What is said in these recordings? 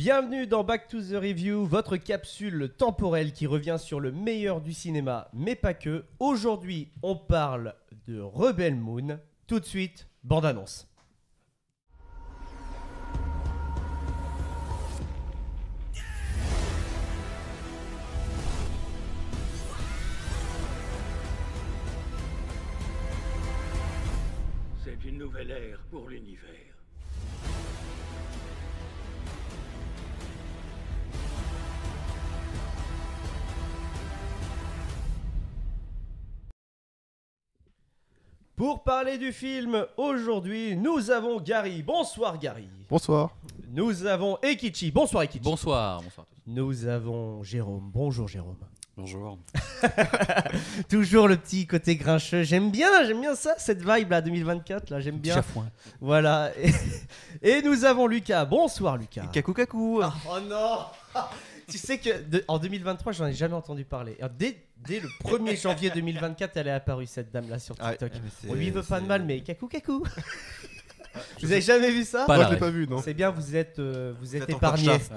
Bienvenue dans Back to the Review, votre capsule temporelle qui revient sur le meilleur du cinéma, mais pas que. Aujourd'hui, on parle de Rebel Moon. Tout de suite, bande-annonce. C'est une nouvelle ère pour l'univers. Pour parler du film, aujourd'hui, nous avons Gary. Bonsoir Gary. Bonsoir. Nous avons Ekichi. Bonsoir Ekichi. Bonsoir, bonsoir à tous. Nous avons Jérôme. Bonjour Jérôme. Bonjour. Toujours le petit côté grincheux. J'aime bien ça, cette vibe là 2024 là, j'aime bien. Chafouin. Voilà. Et nous avons Lucas. Bonsoir Lucas. Kakou kakou. Oh non. Tu sais que en 2023, j'en ai jamais entendu parler. Dès le 1er janvier 2024, elle est apparue cette dame là sur TikTok. On lui veut pas de mal, mais kakou kakou. Vous avez jamais vu ça? Pas Moi la je l'ai ref. pas vu, non. C'est bien, vous êtes encore épargné. chaste.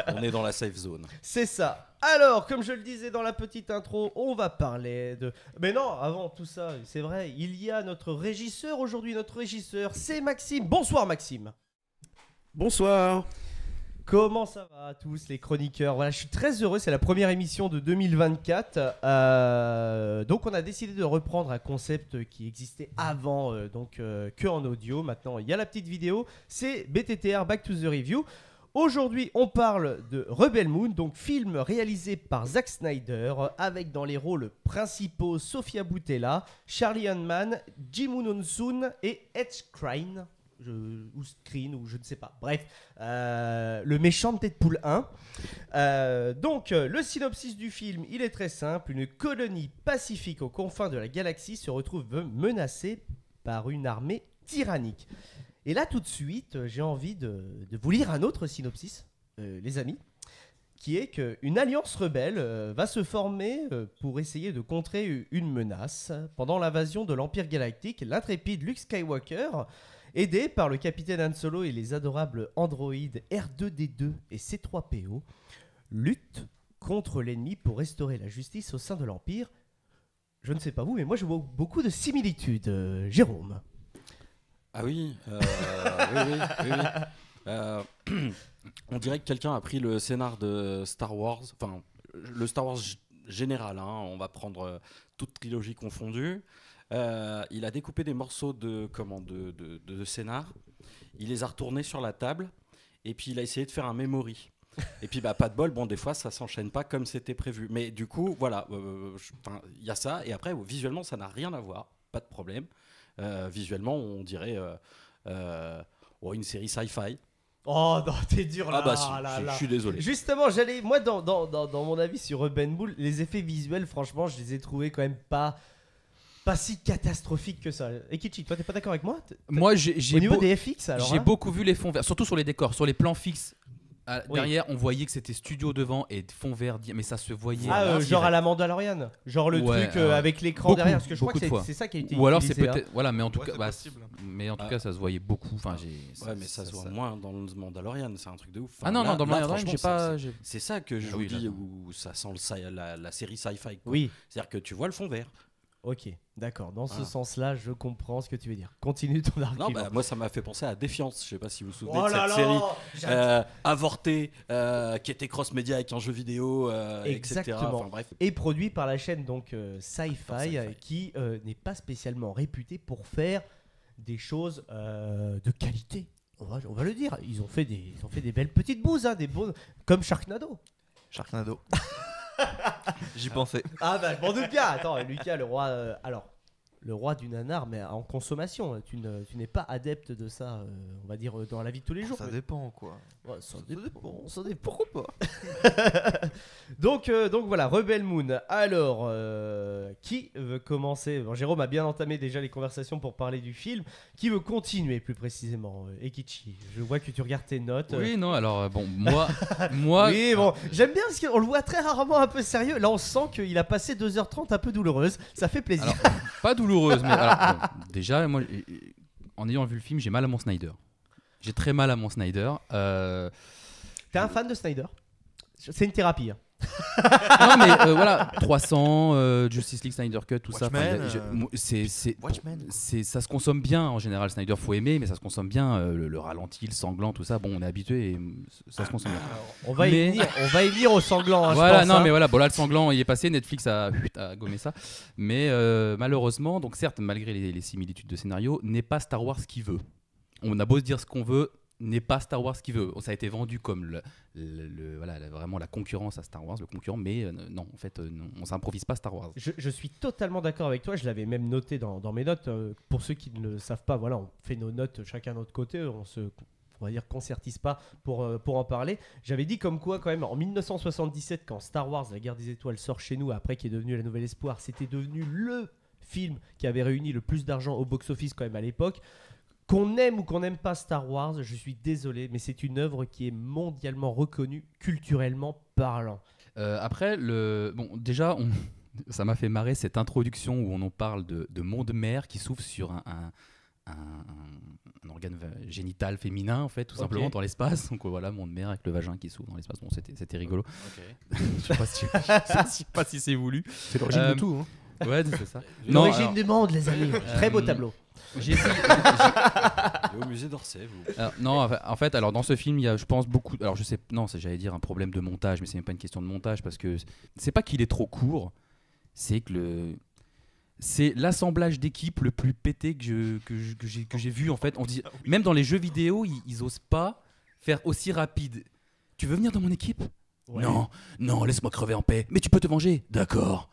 On est dans la safe zone. C'est ça. Alors, comme je le disais dans la petite intro, on va parler de... Mais non, avant tout ça, c'est vrai, il y a notre régisseur aujourd'hui. Notre régisseur, c'est Maxime. Bonsoir Maxime. Bonsoir. Comment ça va à tous les chroniqueurs? Voilà, je suis très heureux, c'est la première émission de 2024. Donc on a décidé de reprendre un concept qui existait avant, que en audio. Maintenant, il y a la petite vidéo, c'est BTTR Back to the Review. Aujourd'hui, on parle de Rebel Moon, donc film réalisé par Zack Snyder, avec dans les rôles principaux Sofia Boutella, Charlie Hunman, Ji-Moon Hun-soon et Edge Crane. Ou Screen, ou je ne sais pas. Bref, le méchant de Deadpool 1. Donc, le synopsis du film, il est très simple. Une colonie pacifique aux confins de la galaxie se retrouve menacée par une armée tyrannique. Et là, tout de suite, j'ai envie de vous lire un autre synopsis, les amis, qui est qu'une alliance rebelle va se former pour essayer de contrer une menace. Pendant l'invasion de l'Empire Galactique, l'intrépide Luke Skywalker, aidé par le capitaine Han Solo et les adorables androïdes R2D2 et C3PO, lutte contre l'ennemi pour restaurer la justice au sein de l'Empire. Je ne sais pas vous, mais moi je vois beaucoup de similitudes, Jérôme. Ah oui, oui. On dirait que quelqu'un a pris le scénar de Star Wars, enfin le Star Wars général, hein, on va prendre toute trilogie confondue. Il a découpé des morceaux de scénar, il les a retournés sur la table et puis il a essayé de faire un memory. Et puis pas de bol, bon des fois ça s'enchaîne pas comme c'était prévu. Mais du coup voilà, il y a ça et après visuellement ça n'a rien à voir, pas de problème. Visuellement on dirait une série sci-fi. Oh non, t'es dur là. Ah bah si, je suis désolé. Justement, moi dans mon avis sur Rebel Moon, les effets visuels, franchement, je les ai trouvés quand même pas si catastrophique que ça. Ekichi, toi t'es pas d'accord avec moi? Moi, Au niveau des FX, alors j'ai hein beaucoup vu les fonds verts, surtout sur les décors, sur les plans fixes. Oui. Derrière, on voyait que c'était studio devant et fond vert, mais ça se voyait. genre à la Mandalorian, genre le Ouais, truc avec l'écran beaucoup, derrière, parce que je crois beaucoup que de fois. c'est ça qui a été Ou alors c'est utilisé, peut-être, voilà, mais en tout cas, mais en tout cas, ça se voyait beaucoup. Enfin, Ouais, mais ça se voit moins dans le Mandalorian, c'est un truc de ouf. Enfin, Ah non, là, dans le là, Mandalorian, j'ai franchement, pas. c'est ça que je Ah vous oui, dis, d'accord. où ça sent la série sci-fi. quoi. Oui, C'est-à-dire que tu vois le fond vert. ok, d'accord. Dans ce Voilà. sens-là, je comprends ce que tu veux dire. Continue ton argument. Non, moi ça m'a fait penser à Défiance. Je sais pas si vous vous souvenez Oh de là cette là, série avortée qui était cross-média avec un jeu vidéo, etc. Exactement. Enfin, bref. Et produit par la chaîne donc Sci-Fi, Sci-Fi. qui n'est pas spécialement réputée pour faire des choses de qualité. On va le dire. Ils ont fait des belles petites bouses, hein, comme Sharknado. Sharknado. J'y pensais. Ah bah je m'en doute bien. Attends, Lucas, le roi. Le roi du nanar, mais en consommation. Tu n'es pas adepte de ça, on va dire, dans la vie de tous les jours. Ça dépend quoi. Ouais, ça dépend. Pourquoi pas? Donc voilà, Rebel Moon. Alors, qui veut commencer? Bon, Jérôme a bien entamé déjà les conversations pour parler du film. Qui veut continuer plus précisément? Ekichi, je vois que tu regardes tes notes. Oui, non, alors bon, moi. Oui, bon, j'aime bien parce qu'on le voit très rarement un peu sérieux. Là, on sent qu'il a passé 2h30 un peu douloureuse. Ça fait plaisir. Alors, pas douloureuse, mais alors, bon, déjà, moi, en ayant vu le film, j'ai mal à mon Snyder. J'ai très mal à mon Snyder. T'es un fan de Snyder? C'est une thérapie. Hein. Non mais voilà, 300, Justice League, Snyder Cut, tout Watchmen, ça. Watchmen. Ça se consomme bien en général. Snyder, faut aimer, mais ça se consomme bien. Le ralenti, le sanglant, tout ça. Bon, on est habitué et ça se consomme bien. On va y venir au sanglant. Hein, Voilà, je pense, non hein. mais voilà, bon là le sanglant il est passé, Netflix a gommé ça, mais malheureusement, donc certes malgré les similitudes de scénario, n'est pas Star Wars qui veut. On a beau se dire ce qu'on veut, n'est pas Star Wars qui veut. Ça a été vendu comme vraiment la concurrence à Star Wars, le concurrent, mais non, en fait, non, on s'improvise pas Star Wars. Je suis totalement d'accord avec toi, je l'avais même noté dans mes notes. Pour ceux qui ne le savent pas, voilà, on fait nos notes chacun de notre côté, on va dire concertise pas pour en parler. J'avais dit comme quoi quand même en 1977 quand Star Wars, la guerre des étoiles sort chez nous, après qui est devenu la Nouvelle Espoir, c'était devenu le film qui avait réuni le plus d'argent au box-office quand même à l'époque. Qu'on aime ou qu'on n'aime pas Star Wars, je suis désolé, mais c'est une œuvre qui est mondialement reconnue, culturellement parlant. Après, déjà, ça m'a fait marrer cette introduction où on en parle de monde mère qui s'ouvre sur un organe génital féminin, en fait, tout simplement dans l'espace. Donc voilà, monde mère avec le vagin qui s'ouvre dans l'espace. Bon, c'était rigolo. Ok. Je sais pas si c'est voulu. C'est l'origine de tout. Hein. Ouais, c'est ça. L'origine du monde, les amis. Très beau tableau. J'ai essayé- Et au musée d'Orsay, vous. Alors, non, en fait, alors dans ce film, il y a, je pense, beaucoup. Alors, je sais, non, j'allais dire un problème de montage, mais c'est même pas une question de montage parce que c'est pas qu'il est trop court, c'est que c'est l'assemblage d'équipe le plus pété que j'ai vu en fait. On dit, même dans les jeux vidéo, ils osent pas faire aussi rapide. Tu veux venir dans mon équipe? Ouais. Non, laisse-moi crever en paix. Mais tu peux te venger. D'accord.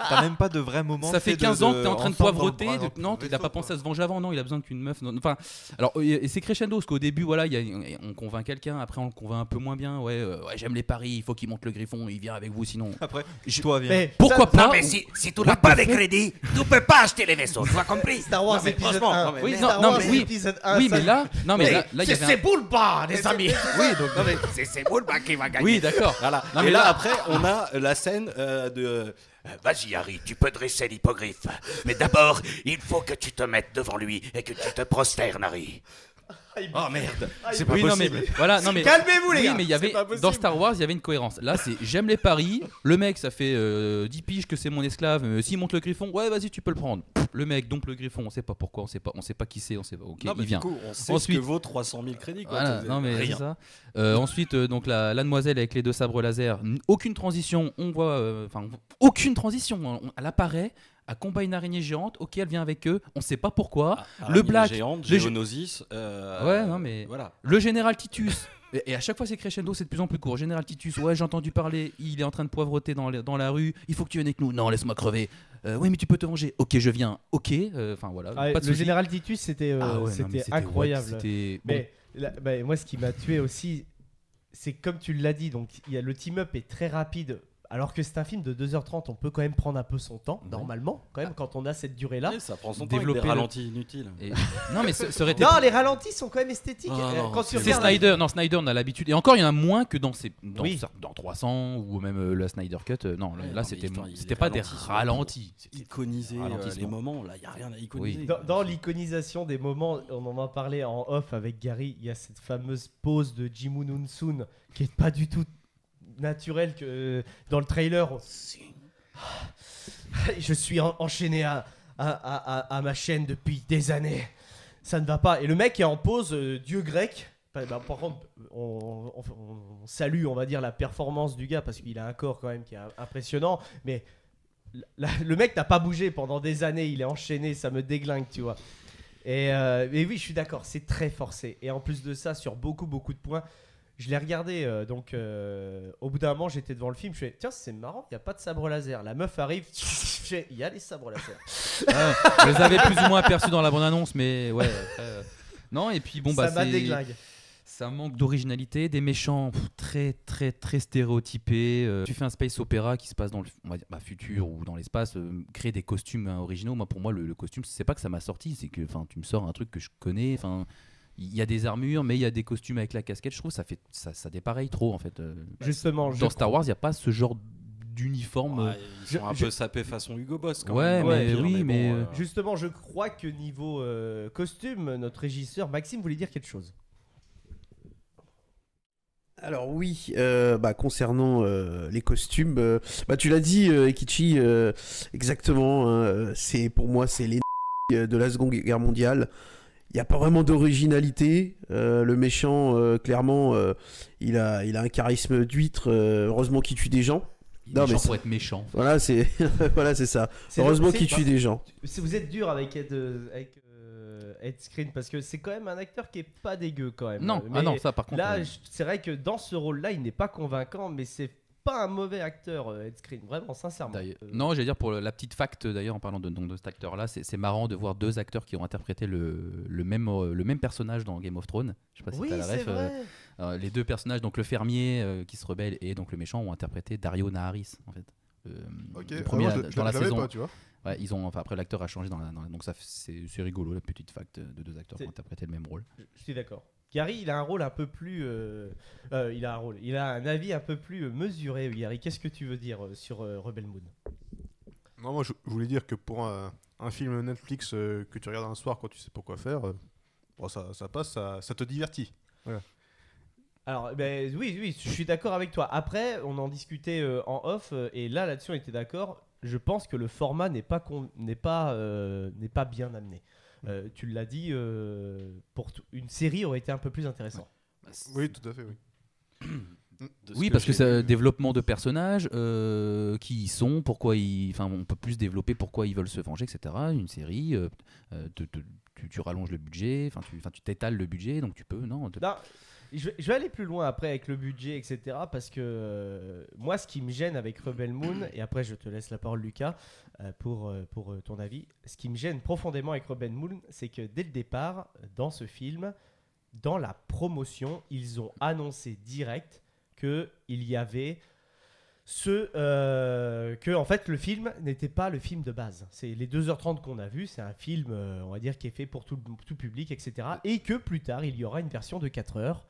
T'as même pas de vrai moment. Ça fait 15 ans que t'es en train de poivreter. Non, il a pas pensé pensé à se venger avant. Non, il a besoin qu'une meuf. Enfin, alors, et c'est crescendo parce qu'au début, voilà, on convainc quelqu'un. Après, on le convainc un peu moins bien. Ouais, j'aime les paris. Il faut qu'il monte le griffon. Il vient avec vous, sinon. Après, toi viens. Mais Pourquoi ça, pas? Non, mais si tu n'as pas de crédit, tu peux pas acheter les vaisseaux, tu as compris? Star Wars Non, mais épisode franchement, 1. non, mais Oui, Star non, Wars mais oui. épisode 1. Oui, ça- mais là, non, mais là, il y avait C'est Bulba, les amis. Oui, donc Non, mais c'est Bulba qui va gagner. Oui, d'accord. Voilà. Non, Et mais là, là- après, on a la scène de. Vas-y, Harry, tu peux dresser l'hippogriffe. Mais d'abord, il faut que tu te mettes devant lui et que tu te prosternes, Harry. Oh merde, c'est pas Oui, non, mais possible. voilà, non, mais. Calmez-vous, les Oui, gars. mais il y avait pas possible. dans Star Wars, il y avait une cohérence. Là, c'est j'aime les paris. Le mec, ça fait 10 piges que c'est mon esclave. S'il monte le griffon, ouais, vas-y, tu peux le prendre. Le mec dompe le griffon, on sait pas pourquoi, on sait pas qui c'est, on sait pas. Ok, Non, mais il vient. Du coup, on sait Ensuite- ce que vaut 300 000 crédits. Quoi. Voilà, non mais Rien. c'est ça. Ensuite, donc la demoiselle avec les 2 sabres laser, aucune transition. On voit, aucune transition. Elle apparaît, elle combat une araignée géante. Ok, elle vient avec eux. On sait pas pourquoi. Le Black, Géante, le Géonosis. Ouais, non, mais- Voilà. le général Titus. Et à chaque fois c'est crescendo, c'est de plus en plus court. Général Titus, ouais, j'ai entendu parler, il est en train de poivreter dans la rue, il faut que tu viennes avec nous. Non, laisse-moi crever. Oui, mais tu peux te venger. Ok, je viens. Ok, enfin voilà. Ah, pas de le soucis. général Titus, c'était Ah ouais, non, mais c'était incroyable. C'était bon. Mais bah, moi, ce qui m'a tué aussi, c'est comme tu l'as dit, donc le team-up est très rapide. Alors que c'est un film de 2h30, on peut quand même prendre un peu son temps, Ouais. normalement, quand même, quand on a cette durée-là. Oui, ça prend son temps avec Développer des le- ralentis inutiles. Et- Non, mais ça aurait été. Non, les ralentis sont quand même esthétiques. Ah, non, quand tu c'est C'est regardes, Snyder. Non, Snyder, on a l'habitude. Et encore, il y en a moins que dans Oui. dans 300 ou même la Snyder Cut. Non, Ouais, là, non, mais c'était putain, il y a c'était des pas des ralentis, ralentis. C'était- Iconiser Ralentissement. les moments, là, il n'y a rien à iconiser. Dans l'iconisation des moments, on en a parlé en off avec Gary, il y a cette fameuse pose de Jimun Unsun qui est pas du tout naturelle que dans le trailer. Je suis enchaîné à ma chaîne depuis des années. Ça ne va pas. Et le mec est en pose dieu grec. Par contre, on salue, on va dire, la performance du gars parce qu'il a un corps quand même qui est impressionnant. Mais le mec n'a pas bougé pendant des années. Il est enchaîné, ça me déglingue, tu vois. Et oui, je suis d'accord, c'est très forcé. Et en plus de ça, sur beaucoup de points, je l'ai regardé. Au bout d'un moment, j'étais devant le film. Je fais, tiens, c'est marrant, il n'y a pas de sabre laser. La meuf arrive, il y a des sabres laser. Je les avais plus ou moins aperçus dans la bande-annonce, mais ouais. après, non, et puis bon, bah, ça m'a c'est. déglingue. Ça manque d'originalité, des méchants très stéréotypés. Tu fais un space opéra qui se passe dans le on va dire, futur ou dans l'espace, créer des costumes originaux. Moi, pour moi, le costume, c'est pas que ça m'a sorti, c'est que tu me sors un truc que je connais. Enfin, il y a des armures, mais il y a des costumes avec la casquette. Je trouve que ça dépareille trop en fait. Justement, Dans Star Wars, il n'y a pas ce genre d'uniforme. Ouais, ils sont un peu sapés façon Hugo Boss quand Ouais, même. mais Pire, oui, mais, bon, Justement, je crois que niveau costume, notre régisseur Maxime voulait dire quelque chose. Alors oui, concernant les costumes, tu l'as dit, Ekichi, exactement. Pour moi, c'est les de la Seconde Guerre mondiale. Il n'y a pas vraiment d'originalité. Le méchant, clairement, il a un charisme d'huître. Heureusement qu'il tue des gens. Il est méchant pour être méchant. Voilà, c'est ça. Heureusement qu'il tue des gens. Vous êtes dur avec Ed Skrein parce que c'est quand même un acteur qui est pas dégueu quand même. Non, non, ça par contre. Là, c'est vrai que dans ce rôle-là, il n'est pas convaincant, mais c'est pas un mauvais acteur, Ed Skrein, vraiment, sincèrement. Non, j'allais dire pour la petite fact d'ailleurs, en parlant de cet acteur-là, c'est marrant de voir deux acteurs qui ont interprété le même personnage dans Game of Thrones. Je sais pas si oui, t'as la c'est ref. vrai. Les deux personnages, donc le fermier qui se rebelle et donc le méchant, ont interprété Dario Naharis en fait. Le premier dans la saison. Pas, tu vois. Ouais, après l'acteur a changé donc ça c'est rigolo la petite fact de deux acteurs qui ont interprété le même rôle. Je suis d'accord. Gary, il a un rôle un peu plus il a un avis un peu plus mesuré. Gary, qu'est-ce que tu veux dire sur Rebel Moon? Non, moi je voulais dire que pour un film Netflix que tu regardes un soir quand tu sais pas quoi faire, ça passe, ça te divertit. Voilà. Alors, oui, je suis d'accord avec toi. Après, on en discutait en off, et là-dessus, on était d'accord. Je pense que le format n'est pas bien amené. Tu l'as dit, une série aurait été un peu plus intéressante. Oui, tout à fait, oui. Oui, parce que c'est développement de personnages, qui ils sont, on peut plus développer pourquoi ils veulent se venger, etc. Une série, tu rallonges le budget, tu t'étales le budget, donc tu peux, non. Je vais aller plus loin après avec le budget, etc. Parce que moi, ce qui me gêne avec Rebel Moon, et après je te laisse la parole, Lucas, pour ton avis. Ce qui me gêne profondément avec Rebel Moon, c'est que dès le départ, dans ce film, dans la promotion, ils ont annoncé direct qu'il y avait que en fait le film n'était pas le film de base. C'est les 2h30 qu'on a vu, c'est un film on va dire qui est fait pour tout public, etc. Et que plus tard il y aura une version de 4 heures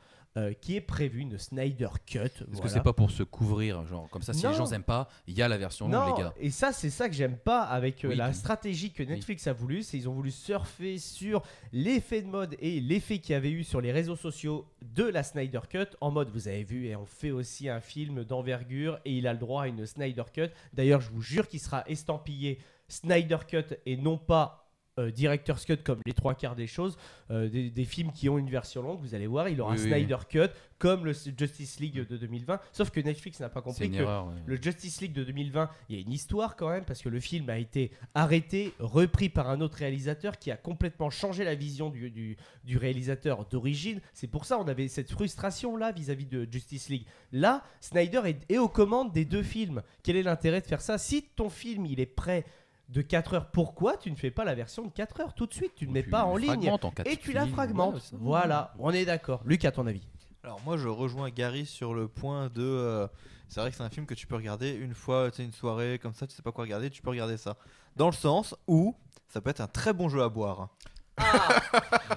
qui est prévue, une Snyder Cut. Est-ce que c'est pas pour se couvrir, genre comme ça, si les gens n'aiment pas, il y a la version longue, les gars. Et ça, c'est ça que j'aime pas avec la stratégie que Netflix a voulu, c'est ils ont voulu surfer sur l'effet de mode et l'effet qu'il y avait eu sur les réseaux sociaux de la Snyder Cut, en mode vous avez vu, et on fait aussi un film d'envergure et il a le droit à une Snyder Cut. D'ailleurs, je vous jure qu'il sera estampillé Snyder Cut et non pas Director's Cut comme les 3/4 des choses, des films qui ont une version longue, vous allez voir, il aura Snyder Cut comme le Justice League de 2020, sauf que Netflix n'a pas compris que le Justice League de 2020, il y a une histoire quand même, parce que le film a été arrêté, repris par un autre réalisateur qui a complètement changé la vision du réalisateur d'origine. C'est pour ça on avait cette frustration là vis-à-vis de Justice League. Là, Snyder est aux commandes des deux films. Quel est l'intérêt de faire ça? Si ton film il est prêt de 4 heures, pourquoi tu ne fais pas la version de 4 heures tout de suite? Tu ne mets pas en ligne et tu la fragmentes. Voilà, on est d'accord. Luc, à ton avis? Alors moi je rejoins Gary sur le point de c'est vrai que c'est un film que tu peux regarder une fois, tu sais, une soirée comme ça, tu sais pas quoi regarder, tu peux regarder ça. Dans le sens où ça peut être un très bon jeu à boire.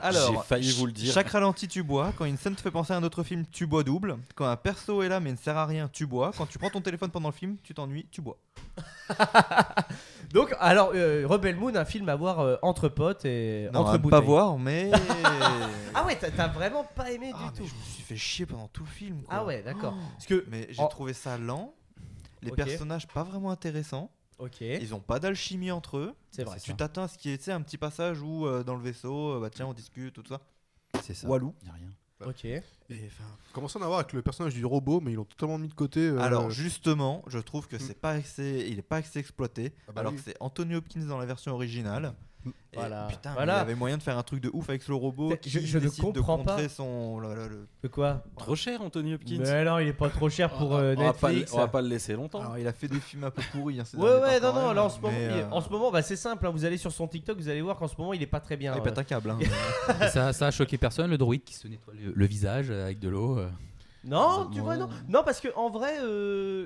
Alors, j'ai failli vous le dire. Chaque ralenti tu bois, quand une scène te fait penser à un autre film, tu bois double. Quand un perso est là mais ne sert à rien, tu bois. Quand tu prends ton téléphone pendant le film, tu t'ennuies, tu bois. Donc, alors, Rebel Moon, un film à voir entre potes et non, entre bouteilles. Pas voir, mais. Ah ouais, t'as vraiment pas aimé du tout. Je me suis fait chier pendant tout le film, quoi. Ah ouais, d'accord. Mais j'ai trouvé ça lent. Les personnages pas vraiment intéressants. Ok. Ils ont pas d'alchimie entre eux. C'est vrai. Tu t'attends à ce qu'il y ait un petit passage où dans le vaisseau, tiens, on discute, tout ça. C'est ça. Walou. Y a rien. Ok. Et commençons à voir avec le personnage du robot, mais ils l'ont totalement mis de côté. Alors justement, je trouve que c'est pas assez, il est pas assez exploité. Alors que c'est Anthony Hopkins dans la version originale. Voilà. Et putain, il y avait moyen de faire un truc de ouf avec le robot. Je ne comprends pas. De quoi? Trop cher, Anthony Hopkins. Mais non, il est pas trop cher pour Netflix. On va pas le laisser longtemps. Alors, il a fait des films un peu pourris. Ouais, non, là en ce moment, c'est simple. Vous allez sur son TikTok, vous allez voir qu'en ce moment, il est pas très bien. Il pète un câble. Ça a choqué personne, le droïde qui se nettoie le visage avec de l'eau. Non, tu vois, non, parce que en vrai,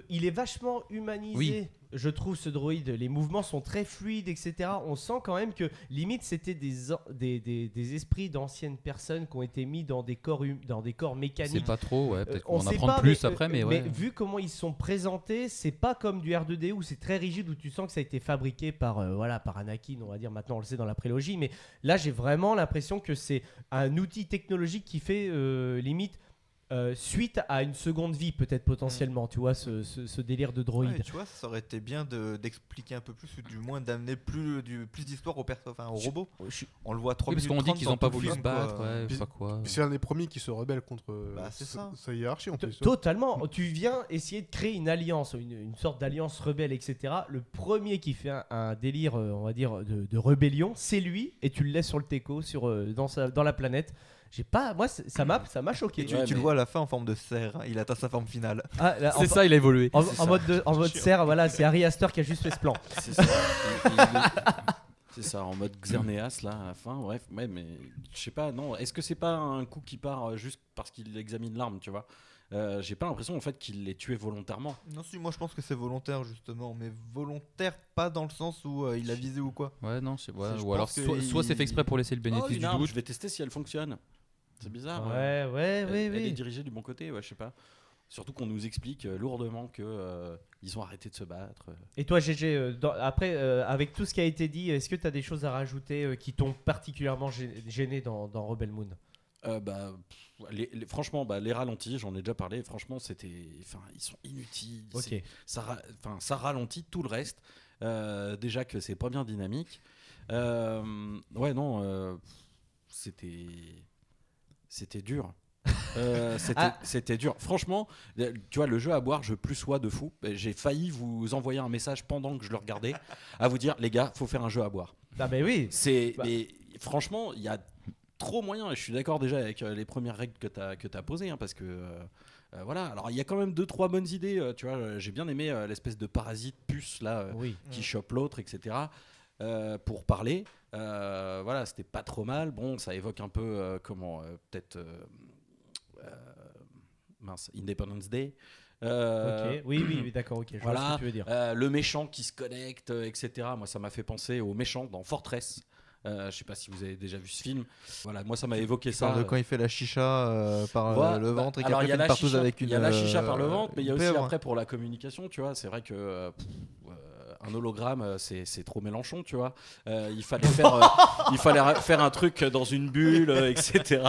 il est vachement humanisé. Oui. Je trouve ce droïde, les mouvements sont très fluides, etc. On sent quand même que limite c'était des esprits d'anciennes personnes qui ont été mis dans des corps mécaniques. C'est pas trop, ouais. Peut-être qu'on en apprend plus après, mais ouais. Mais vu comment ils sont présentés, c'est pas comme du R2D où c'est très rigide, où tu sens que ça a été fabriqué par Anakin, on va dire. Maintenant on le sait dans la prélogie, mais là j'ai vraiment l'impression que c'est un outil technologique qui fait limite suite à une seconde vie peut-être potentiellement, tu vois, ce délire de droïde. Ouais, tu vois, ça aurait été bien d'expliquer un peu plus, ou du moins d'amener plus d'histoire au robot. On le voit 3 Oui, parce minutes qu'on dit 30 qu'ils dans n'ont pas tout le voulu se film, battre, quoi. ouais, je Puis- sais pas quoi. Puis c'est un des premiers qui se rebelle contre c'est ça. sa hiérarchie en plus. Totalement. Tu viens essayer de créer une alliance, une sorte d'alliance rebelle, etc. Le premier qui fait un délire, on va dire, de rébellion, c'est lui, et tu le laisses sur le teco, dans la planète. Moi, ça m'a choqué. Et tu le vois à la fin en forme de cerf, il atteint sa forme finale. Ah, là, C'est ça, il a évolué. en mode cerf, voilà, c'est Harry Astor qui a juste fait ce plan. C'est ça. C'est ça, en mode Xerneas là à la fin. Bref, ouais, mais je sais pas, non. Est-ce que c'est pas un coup qui part juste parce qu'il examine l'arme, tu vois? J'ai pas l'impression en fait qu'il l'ait tué volontairement. Non, si, moi je pense que c'est volontaire justement, mais volontaire pas dans le sens où il a visé ou quoi. Ouais, non, Je ou alors pense que soit c'est fait exprès pour laisser le bénéfice du doute. Je vais tester si elle fonctionne. C'est bizarre. Ouais, Elle est oui. dirigée du bon côté, ouais, je sais pas. Surtout qu'on nous explique lourdement que ils ont arrêté de se battre. Et toi, GG, après, avec tout ce qui a été dit, est-ce que tu as des choses à rajouter qui t'ont particulièrement gêné dans Rebel Moon? Franchement, les ralentis, j'en ai déjà parlé. Franchement, ils sont inutiles. Ok. Ça ralentit tout le reste. Déjà que c'est pas bien dynamique. Ouais, non, c'était dur. C'était dur. Franchement, tu vois, le jeu à boire, je plus sois de fou. J'ai failli vous envoyer un message pendant que je le regardais à vous dire, les gars, faut faire un jeu à boire. Ah, ben oui. Mais franchement, il y a trop moyen, et je suis d'accord déjà avec les premières règles que tu as posées, hein, parce que voilà, alors il y a quand même 2-3 bonnes idées, tu vois, j'ai bien aimé l'espèce de parasite puce là qui chope l'autre, etc. Pour parler, voilà, c'était pas trop mal. Bon, ça évoque un peu peut-être Independence Day. Ok, oui, d'accord, ok, je vois ce que tu veux dire. Le méchant qui se connecte, etc. Moi, ça m'a fait penser au méchant dans Fortress. Je sais pas si vous avez déjà vu ce film. Voilà, moi ça m'a évoqué ça. De quand il fait la chicha par le ventre et alors, qu'après il fait une partouze avec une. Il y a la chicha par le ventre, mais il y a aussi pèvre. après pour la communication, tu vois. C'est vrai que un hologramme, c'est trop Mélenchon, tu vois. Il fallait faire un truc dans une bulle, etc.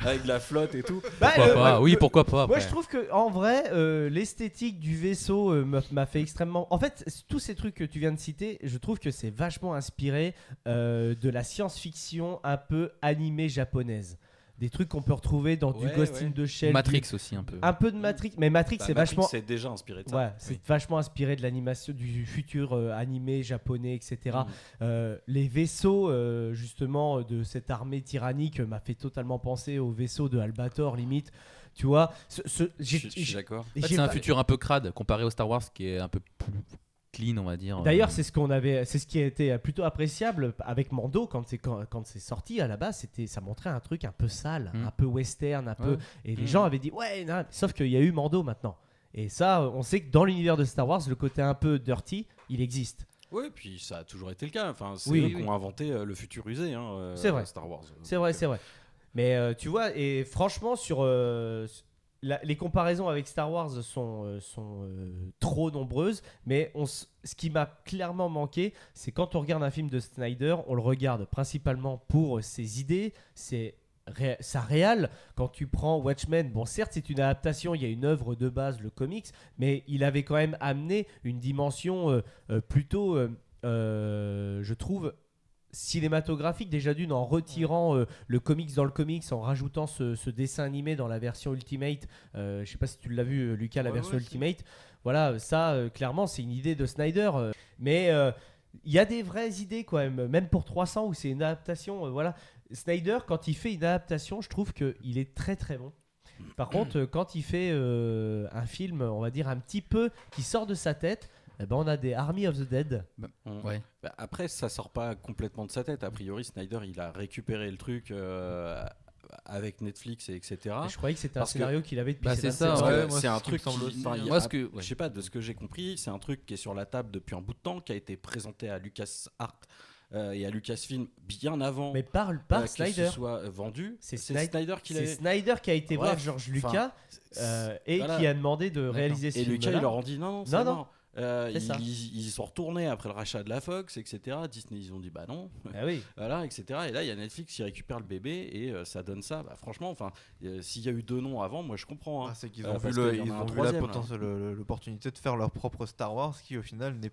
Avec de la flotte et tout. Pourquoi pas? Oui, pourquoi pas? Moi, après. je trouve que en vrai, l'esthétique du vaisseau m'a fait extrêmement. En fait, tous ces trucs que tu viens de citer, je trouve que c'est vachement inspiré de la science-fiction un peu animée japonaise. Des trucs qu'on peut retrouver dans du Ghost in the Shell. Matrix aussi un peu. Un peu de Matrix, mais Matrix c'est vachement. C'est déjà inspiré de ça. Ouais, c'est vachement inspiré de l'animation du futur animé japonais, etc. Les vaisseaux justement de cette armée tyrannique m'a fait totalement penser aux vaisseaux de Albator limite. Tu vois, Je suis d'accord. En fait, c'est un futur un peu crade comparé au Star Wars qui est un peu plus clean, on va dire. D'ailleurs, c'est ce qui a été plutôt appréciable avec Mando quand c'est sorti à la base, ça montrait un truc un peu sale, un peu western, un peu. Et les gens avaient dit ouais, non, sauf qu'il y a eu Mando maintenant. Et ça, on sait que dans l'univers de Star Wars, le côté un peu dirty, il existe. Oui, puis ça a toujours été le cas. Enfin, c'est Oui, eux qui ont inventé le futur usé, c'est vrai. Star Wars. C'est vrai. Mais tu vois, et franchement, sur les comparaisons avec Star Wars sont trop nombreuses, mais ce qui m'a clairement manqué, c'est quand on regarde un film de Snyder, on le regarde principalement pour ses idées, sa réal. Quand tu prends Watchmen, bon certes c'est une adaptation, il y a une œuvre de base, le comics, mais il avait quand même amené une dimension plutôt, je trouve, cinématographique, déjà d'une, en retirant le comics dans le comics, en rajoutant ce dessin animé dans la version Ultimate. Je sais pas si tu l'as vu Lucas, la version Ultimate. Voilà, ça clairement c'est une idée de Snyder, mais il y a des vraies idées quand même pour 300 où c'est une adaptation. Voilà, Snyder quand il fait une adaptation, je trouve qu'il est très très bon. Par contre, quand il fait un film, on va dire un petit peu qui sort de sa tête, eh ben on a des Army of the Dead. Ouais. Après, ça sort pas complètement de sa tête. A priori, Snyder, il a récupéré le truc avec Netflix et etc. Et je croyais que c'était un Parce que- scénario qu'il avait depuis. Bah, ses c'est 27 ça, ans. ouais. moi, c'est un ce qui truc me semble qui, aussi. enfin, il y a- Moi, ce que- je sais pas, de ce que j'ai compris, c'est un truc qui est sur la table depuis un bout de temps, qui a été présenté à LucasArts et à Lucasfilm bien avant Mais par que Snyder. ce soit vendu. C'est Snyder qui C'est l'a. Snyder qui a été voir Bref, George enfin, Lucas et voilà. qui a demandé de réaliser ce Et film. Lucas, il leur a dit non, c'est Non, non. mort. C'est ça. Ils y sont retournés après le rachat de la Fox, etc. Disney, ils ont dit bah non, Ah oui. voilà, etc. Et là, il y a Netflix qui récupère le bébé et ça donne ça. Bah, franchement, enfin, s'il y a eu 2 noms avant, moi je comprends. Hein. Ah, c'est qu'ils ont vu, parce qu'il y en a ils un ont vu troisième, l'opportunité de faire leur propre Star Wars qui au final n'est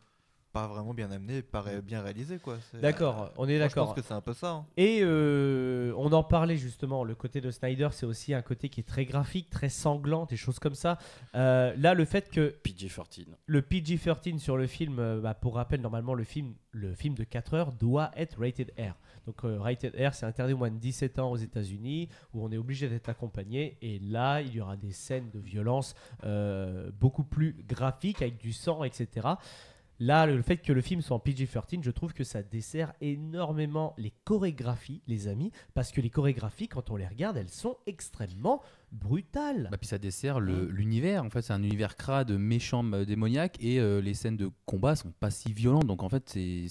pas vraiment bien amené, pas bien réalisé quoi. D'accord, on est Moi, je d'accord. pense que c'est un peu ça. Hein. Et on en parlait justement, le côté de Snyder, c'est aussi un côté qui est très graphique, très sanglant, des choses comme ça. Là, le fait que PG-13. le PG-13 sur le film, pour rappel, normalement, le film de 4 heures doit être rated R. Donc, rated R, c'est interdit au moins de 17 ans aux États-Unis, où on est obligé d'être accompagné. Et là, il y aura des scènes de violence beaucoup plus graphiques, avec du sang, etc. Là, le fait que le film soit en PG-13, je trouve que ça dessert énormément les chorégraphies, les amis, parce que les chorégraphies, quand on les regarde, elles sont extrêmement brutales. Puis ça dessert l'univers. En fait, c'est un univers crade, méchant, démoniaque, et les scènes de combat sont pas si violentes. Donc en fait, Non, il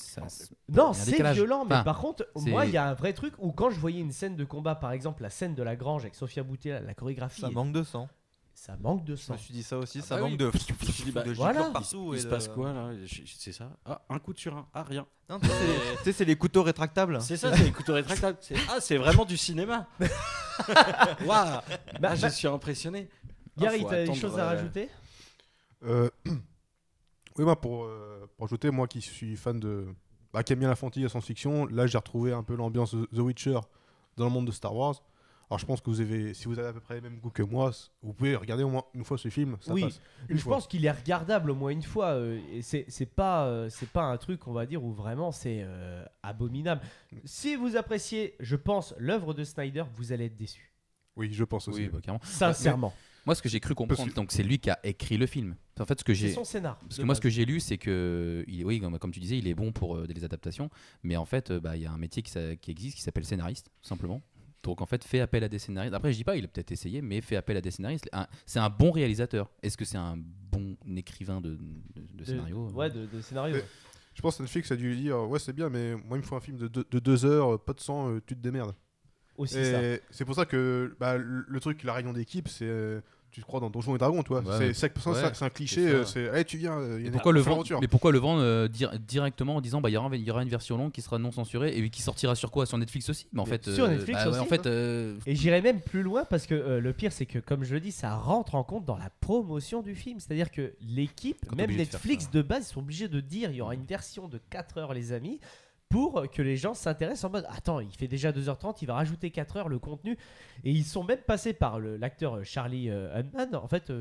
y a un c'est décalage. violent, mais Enfin, par contre, c'est- moi, il y a un vrai truc où quand je voyais une scène de combat, par exemple la scène de la grange avec Sofia Boutella, la chorégraphie, Ça manque de sang. ça manque de Je sang. me suis dit ça aussi, Ah ça bah manque oui. de. Je me suis dit, bah, de voilà. giclures partout. Il et se de- passe quoi là? C'est ça? Ah, un coup de surin. Ah, rien. Non, tu sais, c'est les couteaux rétractables. C'est ça, c'est les couteaux rétractables. C'est vraiment du cinéma. Waouh! Je suis impressionné. Gary, faut t'as des attendre, choses à rajouter? Oui, moi, pour ajouter, moi qui suis fan de. Qui aime bien la fantasy et la science-fiction, là j'ai retrouvé un peu l'ambiance de The Witcher dans le monde de Star Wars. Alors je pense que si vous avez à peu près les mêmes goûts que moi, vous pouvez regarder au moins une fois ce film. Ça Oui, passe. Une je fois. pense qu'il est regardable au moins une fois. Et c'est pas un truc, on va dire, où vraiment c'est abominable. Si vous appréciez, je pense, l'œuvre de Snyder, vous allez être déçu. Oui, je pense aussi. Oui, carrément. Sincèrement. Moi, ce que j'ai cru comprendre, donc c'est lui qui a écrit le film. En fait, ce que C'est j'ai, son scénar. parce de que moi, ce base. que j'ai lu, c'est que, oui, comme tu disais, il est bon pour des adaptations, mais en fait, il y a un métier qui existe qui s'appelle scénariste, tout simplement. Donc en fait, fait appel à des scénaristes. Après, je dis pas, il a peut-être essayé, mais fait appel à des scénaristes. C'est un bon réalisateur. Est-ce que c'est un bon écrivain de scénario? Ouais, de scénario. Mais- Je pense que Netflix a dû lui dire ouais, c'est bien, mais moi il me faut un film de 2 heures, pas de sang, tu te démerdes. Aussi ça. Et c'est pour ça que le truc, la réunion d'équipe, c'est. Tu te crois dans Donjons et Dragons, toi. Ouais, C'est un cliché. C'est allez, tu viens. il y a Mais une pourquoi le vendre aventure. Mais pourquoi le vendre directement en disant il y aura une version longue qui sera non censurée et qui sortira sur quoi? Sur Netflix aussi? Mais en fait, Sur Netflix ouais, aussi, en fait, Et j'irai même plus loin parce que le pire, c'est que, comme je le dis, ça rentre en compte dans la promotion du film. C'est-à-dire que l'équipe, Quand t'es même obligé de faire Netflix ça. de base, ils sont obligés de dire il y aura une version de 4 heures, les amis, pour que les gens s'intéressent en mode attends, il fait déjà 2h30, il va rajouter 4 heures le contenu. Et ils sont même passés par l'acteur Charlie Hunnam, en fait,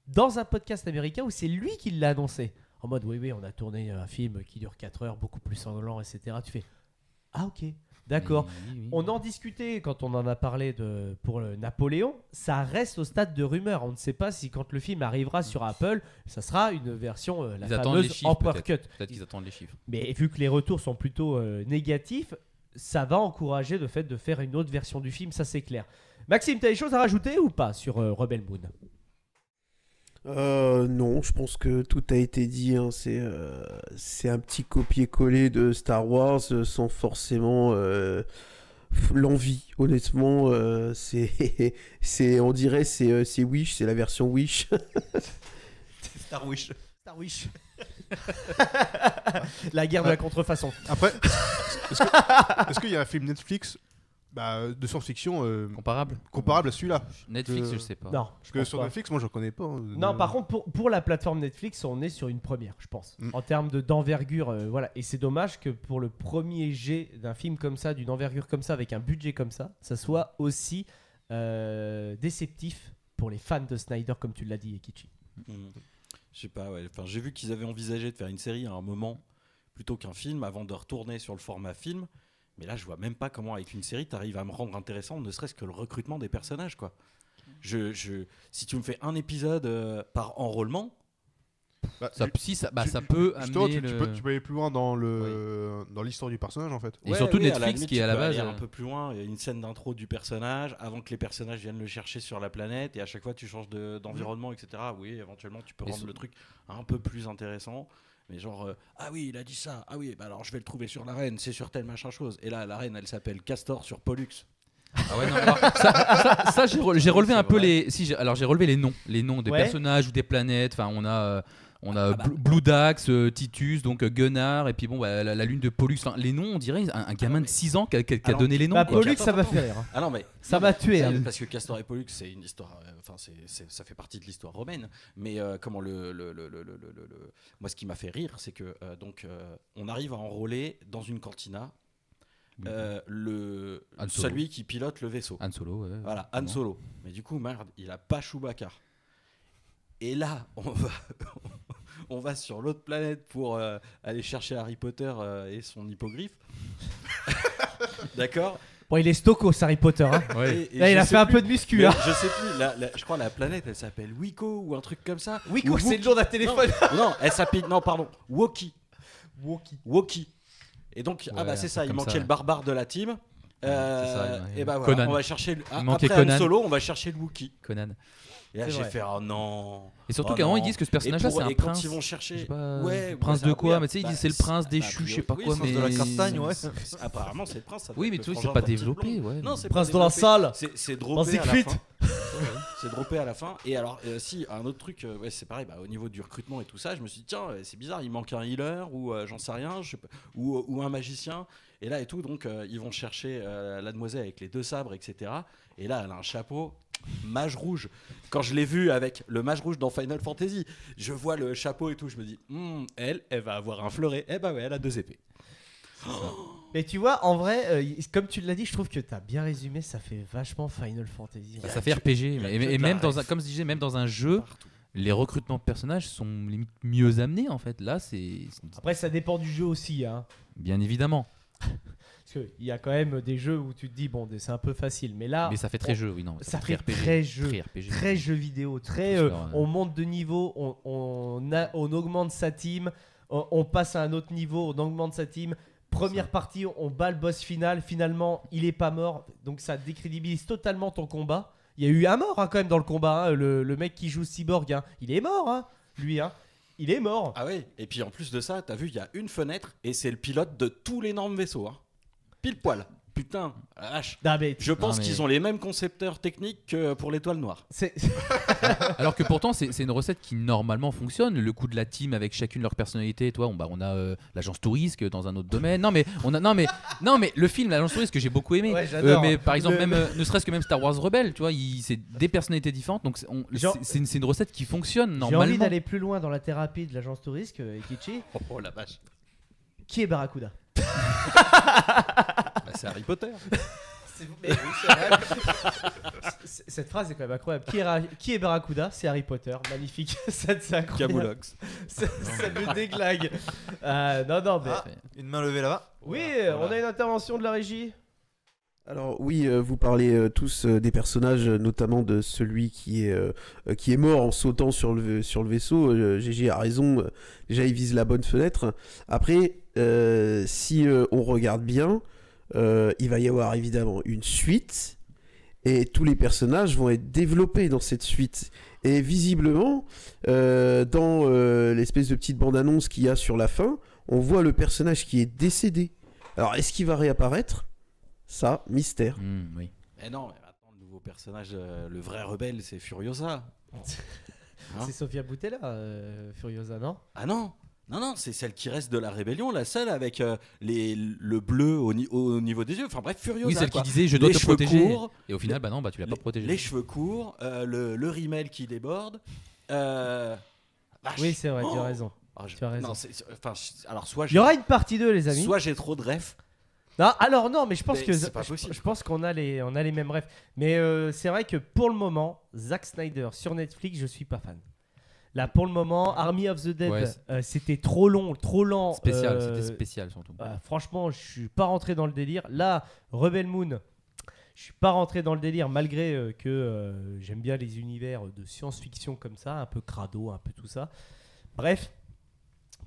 dans un podcast américain où c'est lui qui l'a annoncé. En mode oui, on a tourné un film qui dure 4 heures, beaucoup plus sanglant, etc. Tu fais ah, ok. D'accord. Oui. On en discutait quand on en a parlé pour le Napoléon. Ça reste au stade de rumeur. On ne sait pas si quand le film arrivera sur Apple, ça sera une version, la Ils attendent les fameuse chiffres, Emperor Cut. Peut-être qu'ils attendent les chiffres. Mais vu que les retours sont plutôt négatifs, ça va encourager le fait de faire une autre version du film, ça c'est clair. Maxime, tu as des choses à rajouter ou pas sur Rebel Moon? Non, je pense que tout a été dit. Hein. C'est un petit copier-coller de Star Wars sans forcément l'envie. Honnêtement, on dirait c'est Wish, c'est la version Wish. Star Wish. Star Wish. La guerre de la contrefaçon. Après, est-ce qu'il y a un film Netflix de science-fiction comparable à celui-là? Netflix, je sais pas. Non, Parce que sur Netflix, moi, je connais pas. Hein, Non, par contre, pour la plateforme Netflix, on est sur une première, je pense. En termes d'envergure, voilà. Et c'est dommage que pour le premier jet d'un film comme ça, d'une envergure comme ça, avec un budget comme ça soit aussi déceptif pour les fans de Snyder, comme tu l'as dit, Ekichi. Je sais pas, ouais. Enfin, j'ai vu qu'ils avaient envisagé de faire une série à un moment plutôt qu'un film avant de retourner sur le format film. Mais là, je vois même pas comment, avec une série, tu arrives à me rendre intéressant, ne serait-ce que le recrutement des personnages, quoi. Si tu me fais un épisode par enrôlement, Ça peut justement, amener tu peux aller plus loin dans l'histoire du personnage, en fait. Et surtout à la Netflix limite, qui est à tu la peux base. aller un peu plus loin, il y a une scène d'intro du personnage avant que les personnages viennent le chercher sur la planète et à chaque fois tu changes d'environnement, etc. Oui, éventuellement tu peux Et rendre le truc un peu plus intéressant. Mais genre, ah oui, il a dit ça, ah oui, bah alors je vais le trouver sur l'arène, c'est sur telle machin chose. Et là, l'arène, elle s'appelle Castor sur Pollux. Ah ouais, non, alors, ça, j'ai relevé C'est un peu vrai. j'ai relevé les noms des Ouais. personnages ou des planètes. Enfin, on a On a Blue Dax, Titus, donc Gunnar, et puis bon, bah, la lune de Pollux. Enfin, les noms, on dirait un gamin de 6 ans qui a donné les noms. Bah, quoi. Pollux, ça m'a fait rire. Ah non, mais Ça m'a tué. hein. parce que Castor et Pollux, c'est une histoire. Enfin, ça fait partie de l'histoire romaine. Mais comment moi, ce qui m'a fait rire, c'est que on arrive à enrôler dans une cantina Han Solo. celui qui pilote le vaisseau. Han Solo, ouais. Voilà, Han Solo. Mais du coup, merde, il a pas Chewbacca. Et là, on va sur l'autre planète pour aller chercher Harry Potter et son hippogriffe. D'accord. Bon, il est stokos, Harry Potter. Hein. Ouais. Et Là, il je a sais fait un plus- peu de muscu. mais Hein. Je sais plus. Je crois la planète, elle s'appelle Wiko ou un truc comme ça. Wiko, Ou c'est le nom d'un téléphone. Non, elle s'appelle. Non, pardon. Woki. Woki. Et donc, Ouais, c'est un ça. truc Il comme manquait ça. le barbare de la team. c'est ça, Et bah voilà, Conan. on va chercher. Il manquait Après Han Conan. Solo, on va chercher le Wookie. Conan. Et là, C'est j'ai vrai. fait oh non. Et surtout Oh qu'à un moment, non. ils disent que ce personnage-là, c'est un et quand prince. ils vont Je chercher. sais pas, Ouais, prince ouais, de quoi, oui, mais tu sais, ils bah, disent c'est le prince bah, déchu, je sais pas oui, quoi, prince mais. de la castagne, ouais. Apparemment, c'est le prince. ça doit Oui, être mais le tu vois, frangin c'est pas de Petit développé, Blond. ouais. Non, c'est Prince pas dans la développé. salle. C'est Dans droppé à la Siegfried. fin. C'est droppé à la fin. Et alors, si, un autre truc, ouais, c'est pareil, au niveau du recrutement et tout ça, je me suis dit, tiens, c'est bizarre, il manque un healer ou j'en sais rien, je sais pas, ou un magicien. Et là et tout, donc ils vont chercher la demoiselle avec les 2 sabres, etc. Et là, elle a un chapeau mage rouge. Quand je l'ai vue avec le mage rouge dans Final Fantasy, je vois le chapeau et tout, je me dis, elle va avoir un fleuret. Eh bah ouais, elle a 2 épées. Mais tu vois, en vrai, comme tu l'as dit, je trouve que t'as bien résumé. Ça fait vachement Final Fantasy. Ça fait RPG. il y a Et que de même la dans un, comme je disais, même dans un jeu, Partout. les recrutements de personnages sont limite mieux amenés en fait. Là, c'est Après, ça dépend du jeu aussi. Hein. bien évidemment. Parce qu'il y a quand même des jeux où tu te dis, bon, c'est un peu facile. Mais là, Mais ça fait très jeu, oui non. ça fait RPG. très jeu. Très RPG. Très jeu vidéo. Très, Plus leur, on monte de niveau, on augmente sa team, on passe à un autre niveau, on augmente sa team. Première partie, on bat le boss final. Finalement, il est pas mort. Donc ça décrédibilise totalement ton combat. Il y a eu un mort hein, quand même dans le combat. Hein. Le mec qui joue Cyborg, hein. Il est mort, hein, lui. Hein. Il est mort. Ah oui, et puis en plus de ça, t'as vu, il y a une fenêtre et c'est le pilote de tous l'énorme vaisseau. Hein. Pile poil. Putain, la vache. Ah, mais Je pense mais- qu'ils ont les mêmes concepteurs techniques que pour l'étoile noire. c'est- Alors que pourtant, c'est une recette qui normalement fonctionne. Le coup de la team avec chacune leur personnalité. Toi, on a l'agence Tourisque dans un autre domaine. Non mais le film l'agence Tourisque que j'ai beaucoup aimé. Ouais, j'adore. Mais par exemple, Le- même ne serait-ce que même Star Wars Rebelle, tu vois, c'est des personnalités différentes. Donc Genre- c'est une recette qui fonctionne J'ai normalement. envie d'aller plus loin dans la thérapie de l'agence Tourisque, Ikichi. Oh la vache. Qui est Barracuda? Bah, c'est Harry Potter. Cette phrase est quand même incroyable. Qui est Barracuda? C'est Harry Potter. Magnifique. C'est incroyable. Camoulox. Ça me déglague. Non, mais. Ah, une main levée là-bas. Oui, on a une intervention de la régie. Alors oui, vous parlez tous des personnages, notamment de celui qui est mort en sautant sur le vaisseau. GG a raison, déjà il vise la bonne fenêtre. Après, si on regarde bien, il va y avoir évidemment une suite, et tous les personnages vont être développés dans cette suite. Et visiblement, dans l'espèce de petite bande-annonce qu'il y a sur la fin, on voit le personnage qui est décédé. Alors est-ce qu'il va réapparaître ? Ça, mystère. Oui. Mais non, mais attends, le nouveau personnage, le vrai rebelle, c'est Furiosa. Hein C'est Sofia Boutella, Furiosa, non? Ah non, c'est celle qui reste de la rébellion, la seule avec le bleu au niveau des yeux. Enfin bref, Furiosa. Oui, celle quoi. qui disait je dois Les te cheveux protéger. courts, Et au final, bah non, tu l'as pas protégé. les cheveux courts, le rimel qui déborde. Vache. Oui, c'est vrai, tu as Oh. raison. Ah, Tu as raison. Non, alors soit Il y aura une partie 2, les amis. soit j'ai trop de refs. Non, alors non, mais je pense Mais que c'est pas possible. je pense qu'on a les mêmes rêves. Mais c'est vrai que pour le moment, Zack Snyder sur Netflix, je suis pas fan. Là, pour le moment, Army of the Dead, Ouais, c'était trop long, trop lent. Spécial, c'était spécial surtout. Franchement, je suis pas rentré dans le délire. Là, Rebel Moon, je suis pas rentré dans le délire malgré que j'aime bien les univers de science-fiction comme ça, un peu crado, un peu tout ça. Bref,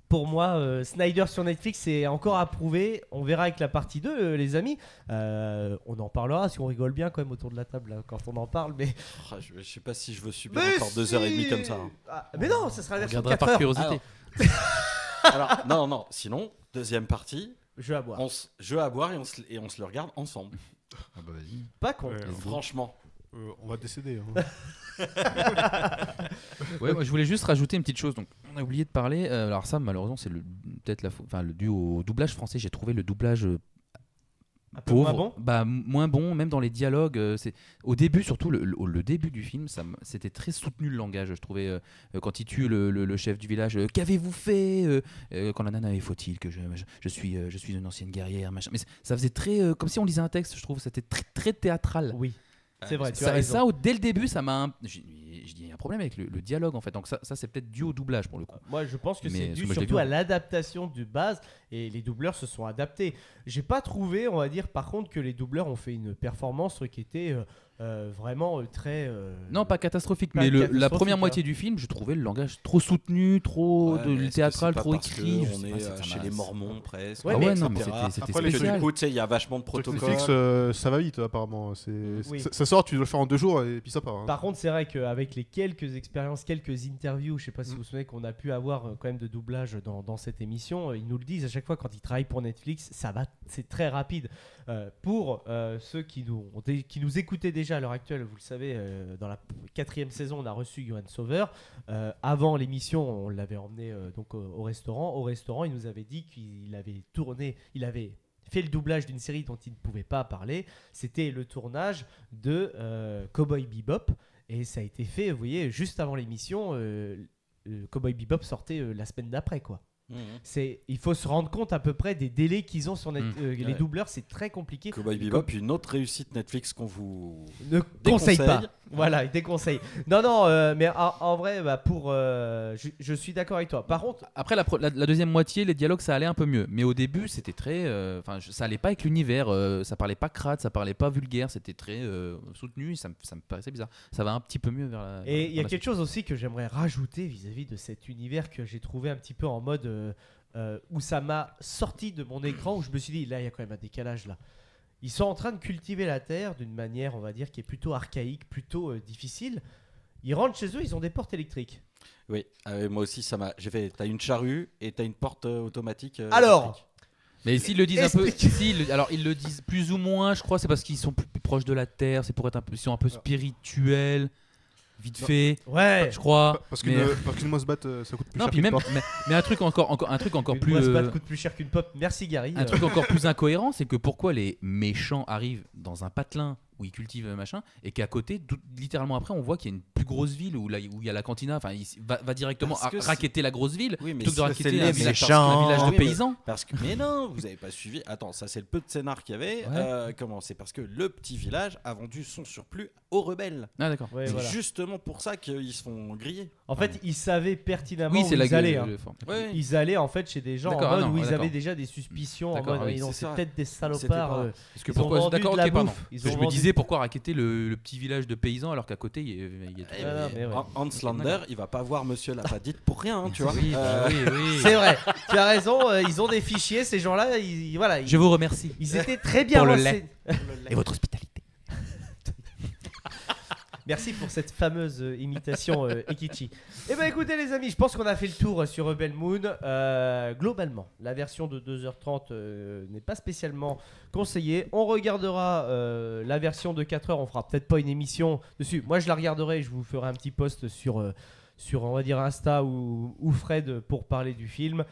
pour moi, Snyder sur Netflix, c'est encore à prouver. On verra avec la partie 2, les amis. On en parlera si on rigole bien quand même autour de la table là, quand on en parle. Mais, Je sais pas si je veux subir Mais encore 2h30 comme ça. hein. Ah, mais non, ça sera la On version de regardera 4 par heures. curiosité. Alors, non. Sinon, deuxième partie, Jeu à boire. jeu à boire et on se le regarde ensemble. Ah bah vas-y. Pas con. Ouais, Franchement. on va décéder. Hein. Ouais, moi je voulais juste rajouter une petite chose. Donc, on a oublié de parler. Alors ça, malheureusement, c'est peut-être le dû au doublage français. J'ai trouvé le doublage Un peu pauvre, moins bon. moins bon, même dans les dialogues. Au début, surtout le début du film, c'était très soutenu le langage. Je trouvais quand il tue le chef du village, qu'avez-vous fait quand la nana, faut-il que je suis une ancienne guerrière, machin. Mais ça faisait très comme si on lisait un texte. Je trouve c'était très très théâtral. Oui, c'est vrai. Tu as Et raison. ça, dès le début, ça m'a. Je dis, il y a un problème avec le dialogue en fait. Donc ça c'est peut-être dû au doublage pour le coup. Moi, je pense que Mais c'est parce dû que moi, je l'ai surtout vu, à hein. l'adaptation de base et les doubleurs se sont adaptés. J'ai pas trouvé, on va dire, par contre, que les doubleurs ont fait une performance qui était vraiment très. Non, pas catastrophique, pas mais la catastrophique, première hein. moitié du film, je trouvais le langage trop soutenu, trop Ouais, mais est-ce que théâtral, c'est pas trop parce écrit. que je on sais est pas, ça chez m'a- les Mormons presque. Ouais, Ah mais ouais, non, mais etc. c'était Après, les Sur le spécial. coup, tu sais, il y a vachement de Sur protocoles. Netflix, ça va vite apparemment. Oui. Ça sort, tu dois le faire en 2 jours et puis ça part. hein. Par contre, c'est vrai qu'avec les quelques expériences, quelques interviews, je sais pas si Mm. vous vous souvenez qu'on a pu avoir quand même de doublage dans cette émission, ils nous le disent à chaque fois quand ils travaillent pour Netflix, c'est très rapide. Pour ceux qui nous écoutaient déjà à l'heure actuelle, vous le savez, dans la 4e saison, on a reçu Johan Sauveur. Avant l'émission, on l'avait emmené donc au restaurant. Au restaurant, il nous avait dit qu'il avait tourné, il avait fait le doublage d'une série dont il ne pouvait pas parler. C'était le tournage de Cowboy Bebop. Et ça a été fait, vous voyez, juste avant l'émission, Cowboy Bebop sortait la semaine d'après, quoi. Il faut se rendre compte à peu près des délais qu'ils ont sur les Ouais. doubleurs, c'est très compliqué. Cowboy Bebop, une autre réussite Netflix qu'on vous Ne conseille pas. Voilà, il déconseille. Non, mais en vrai, je suis d'accord avec toi. Par contre, Après la deuxième moitié, les dialogues ça allait un peu mieux, mais au début c'était très, ça allait pas avec l'univers, ça parlait pas crade, ça parlait pas vulgaire, c'était très soutenu, ça me paraissait bizarre. Ça va un petit peu mieux vers la. et il y a dans la quelque chose aussi que j'aimerais rajouter vis-à-vis de cet univers que j'ai trouvé un petit peu en mode où ça m'a sorti de mon écran, où je me suis dit, là, il y a quand même un décalage là. Ils sont en train de cultiver la terre d'une manière, on va dire, qui est plutôt archaïque, plutôt difficile. Ils rentrent chez eux, ils ont des portes électriques. Oui, moi aussi ça m'a. J'ai fait. T'as une charrue et t'as une porte automatique. Alors, électrique. Mais s'ils le disent un peu, Explique. alors ils le disent plus ou moins, je crois, c'est parce qu'ils sont plus proches de la terre, c'est pour être ils sont un peu spirituels, vite fait, ouais. je crois. Parce mais- qu'une mouse-batte, ça coûte plus Non, cher puis qu'une même, porte. mais un truc encore Une plus. boîte coûte plus cher qu'une pop. Merci Gary. Un truc encore plus incohérent, c'est que pourquoi les méchants arrivent dans un patelin où ils cultivent machin, et qu'à côté, littéralement après, on voit qu'il y a une plus grosse ville où il y a la cantina, enfin, il va directement Parce que raqueter la grosse ville, Oui, mais plutôt que de c'est raqueter les un méchants. village de Oui, mais- paysans. Parce que mais non, vous avez pas suivi. Attends, ça c'est le peu de scénar qu'il y avait. Ouais. Comment c'est parce que le petit village a vendu son surplus aux rebelles. Ah d'accord. Ouais, C'est voilà. justement pour ça qu'ils se font griller. En fait, ils savaient pertinemment Oui, où c'est la ils allaient. hein. Ouais. Ils allaient en fait chez des gens en D'accord, mode ah non, où ils d'accord. avaient déjà des suspicions en D'accord, mode oui, ils ont c'est ça. peut-être des C'était salopards. pas- Parce que Ils ont pourquoi vendu d'accord, de la ok, pardon. bouffe. Ils Parce que ont je me vendu- disais pourquoi raqueter le petit village de paysans alors qu'à côté il y a Eh Ah, ben, mais ouais. Hans Lander, il va pas voir Monsieur Lapadite pour rien, hein, tu vois. Oui, bah oui, oui. C'est vrai, tu as raison, ils ont des fichiers, ces gens-là, voilà, Je vous remercie. ils étaient très bien Pour le renseignés. Et votre hospitalité. Merci pour cette fameuse imitation Ekichi. Eh ben écoutez les amis, je pense qu'on a fait le tour sur Rebel Moon. Globalement, la version de 2h30 n'est pas spécialement conseillée. On regardera la version de 4h, on fera peut-être pas une émission dessus. Moi je la regarderai, je vous ferai un petit post sur on va dire Insta ou Fred pour parler du film.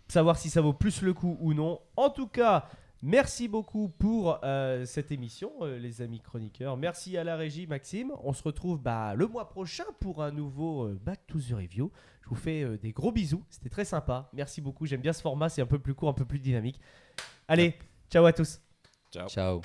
Savoir si ça vaut plus le coup ou non. En tout cas, merci beaucoup pour cette émission, les amis chroniqueurs. Merci à la régie, Maxime. On se retrouve le mois prochain pour un nouveau Back to the Review. Je vous fais des gros bisous. C'était très sympa. Merci beaucoup. J'aime bien ce format. C'est un peu plus court, un peu plus dynamique. Allez, ciao à tous. Ciao.